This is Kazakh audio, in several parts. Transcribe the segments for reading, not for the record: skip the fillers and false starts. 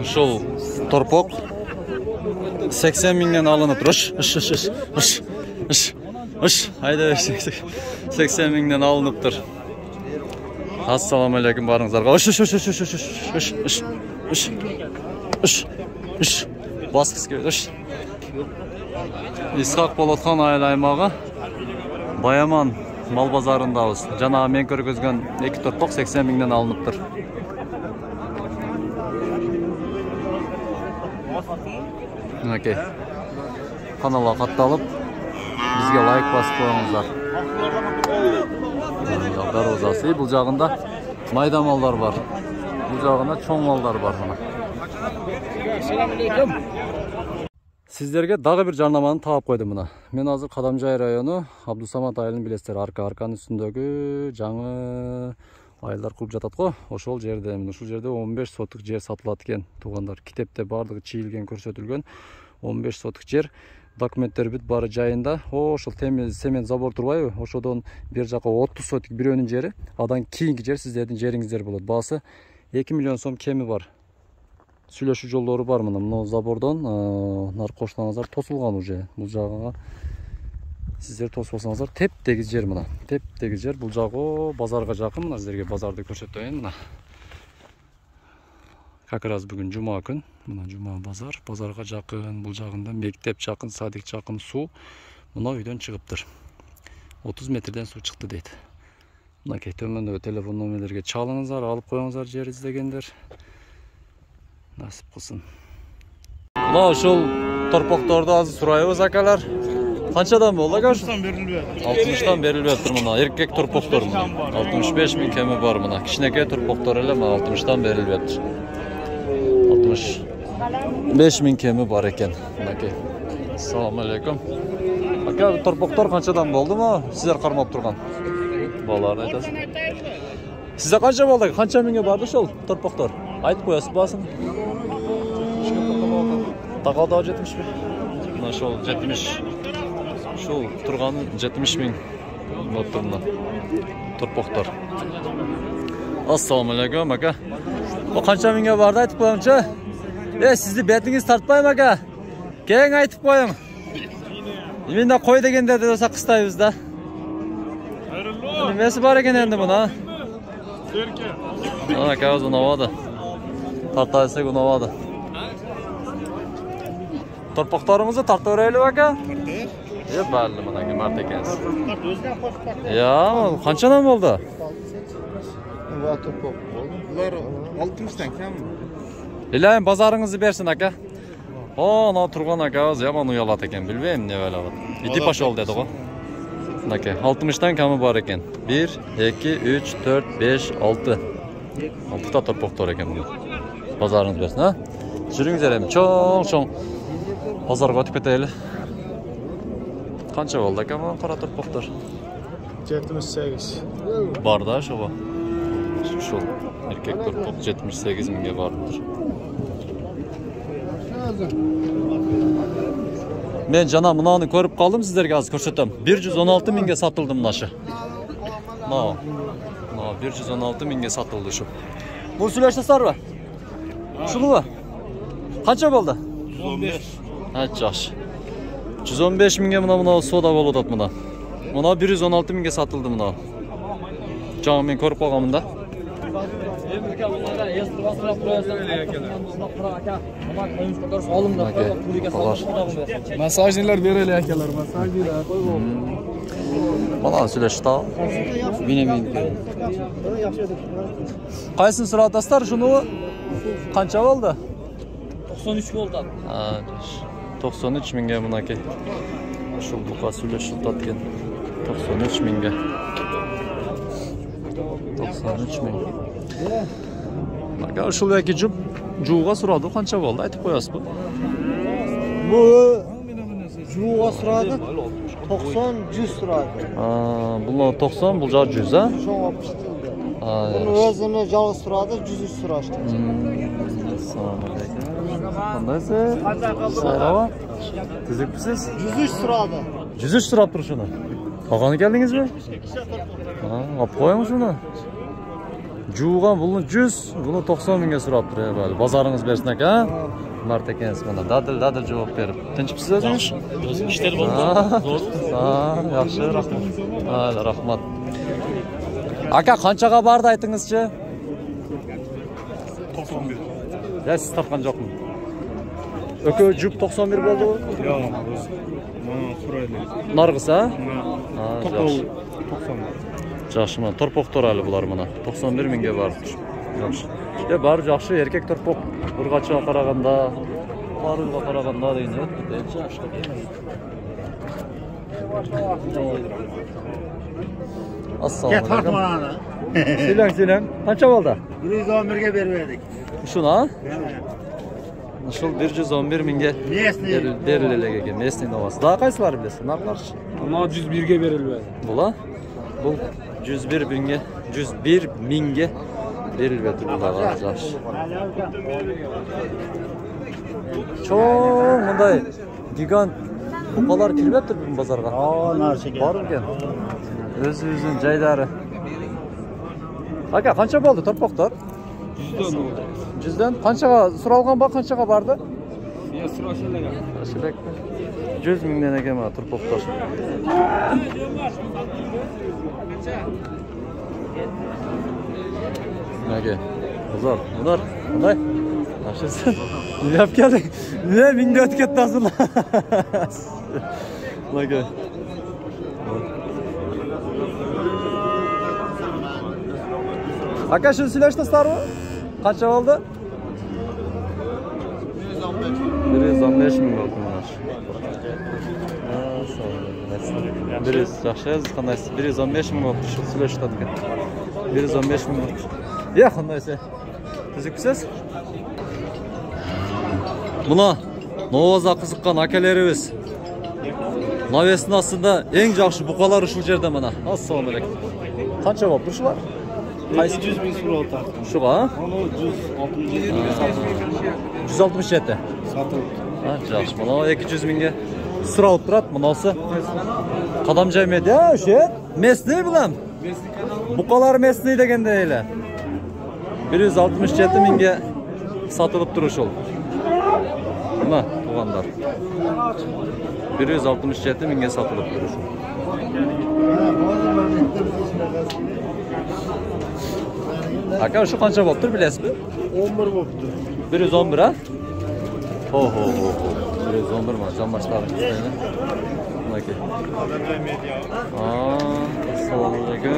Ушул торпок 80 миңден алынып тұр. Айда 80 миңден алынып тұр. Ассаламу алейкум барыңыздарға. Басқыз келді. Исхақ Болотхан айыл аймағы Баяман мал базарындабыз. Жаңағы мен көргөзгөн 2 торпок 80 миңден алынып тұр. Окей. Каналға катталып, бізге лайк басып қойыңыздар. Дарозасы. Бұл жағында майда малдар бар. Бұл жағында чоң малдар бар. Сіздерге дағы бір жарнаманы тағып қойдым мұна. Мен азыр Кадамжай району Абдусамат айылын білесіздер. Арканын үстіндегі жаңы айылдар кылып жатат го. Ошол жерде, ушул жерде 15 сотық жер сатылат экен. Тугандар, китепте бардыгы чийилген, көрсөтүлгөн 15 сотық жер. Документтер бүт бары жайында. Ошол семен забор турбайбы? Ошодон бер жака 30 сотық бирөөнүн жери, адан кийинки жер сиздердин жериңиздер болот. Баасы 2 миллион сом кеми бар. Сүйлөшүү жолдору бар мына. Мына забордон нар коштаңыздар тосулган уже. Бул жагыга сиздер тосбосоңуздар теп-тегиз жер мына. Теп-тегиз жер. Бул жагы базарга жакын. Мына сиздерге базарды көрсөтөйүн мына. Как раз бүгүн жума күн. Мына жума базар. Базарга жакын. Бул жагында мектеп жакын, садик жакын, суу. Мына үйдөн чыгыптыр. 30 метрден суу чыкты дейт. Мына төмөндөгү телефон номерлерге чалыңыздар, алып коюңуздар жер издегендер. Насип кылсын. Мына ушул торпокторду азыр сурайбыз акалар. Канчадан болду ака? 60тан берилбей. 60тан берилбей тур мына. Эркек торпоктор мына. 65 миң кеми бар мына. Кичинекей торпоктор эле мына 60тан берилбей тур. 65 миң кеми бар экен. Мынакей. Ассаламу алейкум. Ака, торпоктор канчадан болдуму? Сиздер кармап турган. Балаларды айтасыз. Сизде канча болду? Канча миңге барды ошол торпоктор? Айтып коесуз басын. Такалда 70 миң. Мына ошол 70. Ушул турганы 70 миң. Ноттурна. Торпоктор. Ассаламу алейкум ака. О канча миңге барды айтып коюңчу? Сизди бетиңиз тартпайм ака. Кең айтып коюң. Эмне кой дегендерди болсо кыстайбыз да. Немеси бар экен энди мына? Серке. Ана кагаз унабады. Тартайсек унабады. Торпоктарыңызды тарта берелиби ака? Балли мына кемарт экенсиз. Канчадан болду? Булар 60тан кем. Илайым базарыңызды берсин ака. Ана турган акабыз яман уялат экен, билбейм эмне болот. Итип ошол деди го. Мынакей 60тан кеми бар экен. 1, 2, 3, 4, 5, 6. 6та торпоктор экен бул. Базарыңыз берсин, а? Жүрүңүздөр эми чоң базарга өтүп кетели. Канча болду ака бул кара торпоктор? 78. Бар да ошого. Ушул эркек торпок 78 миңге бардыр. Мен жана мынаны көрүп калдым, сиздерге азыр көрсөтөм. 116 миңге сатылды мынашы. Мына 116 миңге сатылды ушу. Бул сүйлөшөсүзбү? Ушулбу? Канча болду? 115. Жакшы. 115 миңге мына соода болуп атат мына. Мына 116 миңге сатылды мына. Жаңы мен көрүп калганмын да. Массажнилер берели акалар, массажнилер. Мана сүйлөшүп та. Кайсын суратасыздар шуну? Канча болду? 93 болду. 93 миңге мынакей. Ушул бука сүйлөшүп атат экен. 93 миңге. 93 миң. Ушул эки жууга сурады, канча болду? Айтып коесузбу? Бул жууга сурады. 90-100 сурады. Бул 90, бул жагы 100, а? Ошого пиштилди. Бул өзүнө жалгыз сурады, 100 сурашты. Кандайсыз? Салама. Түзүкпүсүз? 103 сурады. 103 сурап тур ушуну. Калганы келдиңизби? Алып коюң ушуну. Juğan bunu 100, bunu 90 mingga so'rab turibdi böyle. Bozorimiz bersin aka. Mart ekansiz mana. Dadil javob berib. Tinchibsiz o'zingiz? O'zim ishlar bor. Yaxshi, rahmat. Mayli, rahmat. Aka qanchaga bordi aytingizchi? 91. Ya siz topgan jo'qmi? Ökö jup 91 bo'ldi. Yo'q, mana so'raydi. Narg'is ha? To'qol 90. Yaxshi, mana torpoq torali bular mana. 91 mingga bordi. Yaxshi. Ya bari yaxshi erkek torpoq. Urg'achiga qaraganda, Faruzga qaraganda deydi. Assalomu alaykum. Silang. Qancha bo'ldi? 111 ga berib berdik. Shuna? Şul 111 mingga berilgan ekan. Mesni novasi. Daha qaysilari bilasiz? Narxlar? Mana 101 ga berildi. Bula? Bu 101 mingga, 101 mingga berilib turibdi. Yaxshi. Cho'ng bunday gigant buqalar kirib turibdi bu bozorga. Narsaga. Bor ekan. O'z-o'zining joylari. Aka, qancha bo'ldi torpoqlar? 100 dan bo'ldi. 100dan qanchaga so'ralgan bor, qanchaga bordi? Ya so'rashalagan. Aşırı 100 mingdan ekan mana turpoqlar. Nega? Bozor, bunlar, bunday. Yaxshisi. Ne yap kelding? Ne mingga o'tib ketdi hozirlar. Nega? Aka shuni silashtasizlarmi? Qancha bo'ldi? 115 ming bo'ldi bunlar. Yaxshi, qandaysiz? 115 ming bo'ldi. Shu silashtatgan. 115 ming bo'ldi. Ya, qandaysiz? Tuzukmisiz? Buna Novaza qiziqqan akalarimiz. Navesning ostida eng yaxshi buqalar shu yerda mana. Assalomu alaykum. Qancha bo'ldi shular? Qaysi 100 ming so'rab tartib. Shuga? Mana 167 ga sotildi. 167. Sotildi. Ha, yaxshi. Mana 200 mingga so'rab turadi bunisi. Qadamjoy media o'sha. Mesni bilan. Buqalar mesni deganda elə. 167 mingga sotilib turish ol. Mana tuğanlar. 167 mingga sotilib turish. Aka şu qancha bo'libdir bilasizmi? 11 bo'libdi. 111 ha? Ho. 111 mana jamboshlar. Nima? Assalomu alaykum.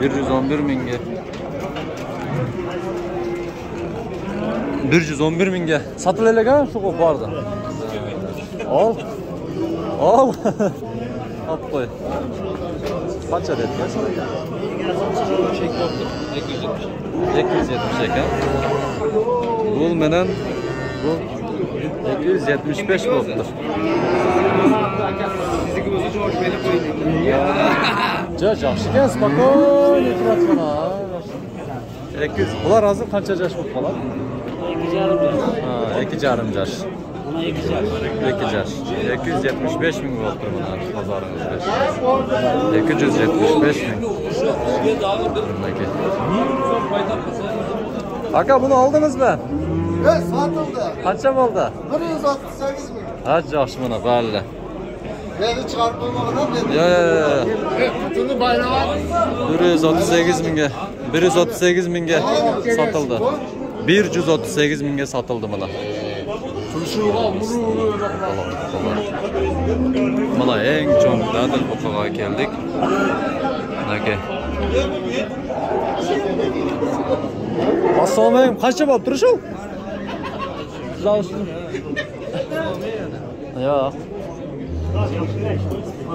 111 mingga. 111 mingga sotilagan shu bordi. Ol. Hop qo'y. Qancha dedilar? 270 ekan. Bu menen bu 275 bo'ldi. Sizniki o'zi javob berib qo'ying. Yaxshi, spokойно turibman. 200. Bular hozir qancha yosh bo'lib qoladi? 2,5 yosh. Buna 2 yaş. 2 yaş. 275 ming bo'ldi mana bozorimizda. 275 ming. Aka bunu aldınızmı? Evet, satıldı. Qancha bo'ldi? 138 ming. Ha, yaxshi mana, balli. Beni çıkarıp koymaqdan dedi. Yo. Tutunu bayrağı. 138 mingga. 138 mingga satıldı. 138 mingga satıldı mana. Mana eng cho'ng dadil buqaga keldik. Nega? Assalomu alaykum. Qancha bo'lib turish u? Yo'q.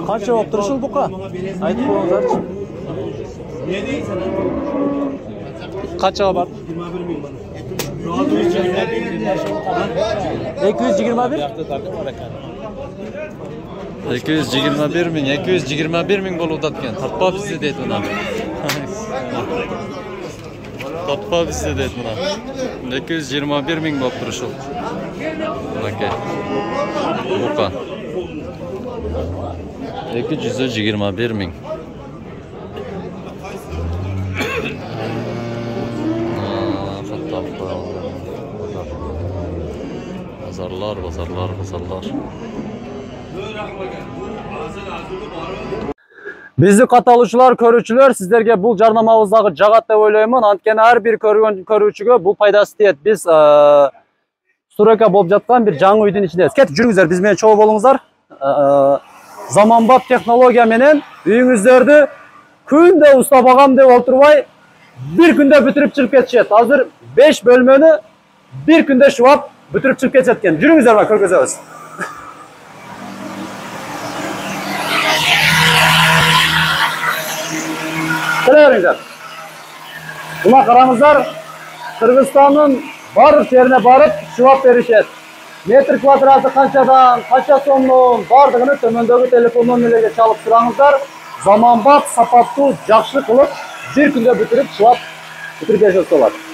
Qancha bo'lib turish u buqa? Aytib qo'yinglar-chi. Qancha bor? 21 ming mana. 221 ming bo'lib o'tgan. Tartpa bizni deydi buni. Tartpa bizni deydi buni. 221 ming bo'lib turish u. Okey. Buqa. 221 ming. Bazarlar. Bizi катталуучулар, көрүүчүлөр, сиздерге бул жарнамабыздагы жагат деп ойлоймун. Анткени ар бир көрүүчүгө бул пайдасы тиет. Биз стройка болуп жаткан бир жаңы үйдүн ичиндебиз. Кетип жүрүңүздөр, биз менен чогуу болуңуздар. Заманбап технология менен үйүңүздөрдү күндө устабагам деп отурбай, bir күндө бүтүрүп чыгып кетишет. Азыр 5 бөлмөнү bir күндө шубап бүтүрүп чыгып кетишет экен. Жүрүңүздөр, бак көргөзөбүз. Келеңиздер. Мына караңыздар, Кыргызстандын барлык жерине барып шубап беришет. Метр квадраты канчадан, канча сомдон бардыгын төмөндөгү телефон номерлерге чалып сураңыздар. Заманбап, сапаттуу, жакшы кылып bir күндө бүтүрүп шубап бүтүрүп беришет болот.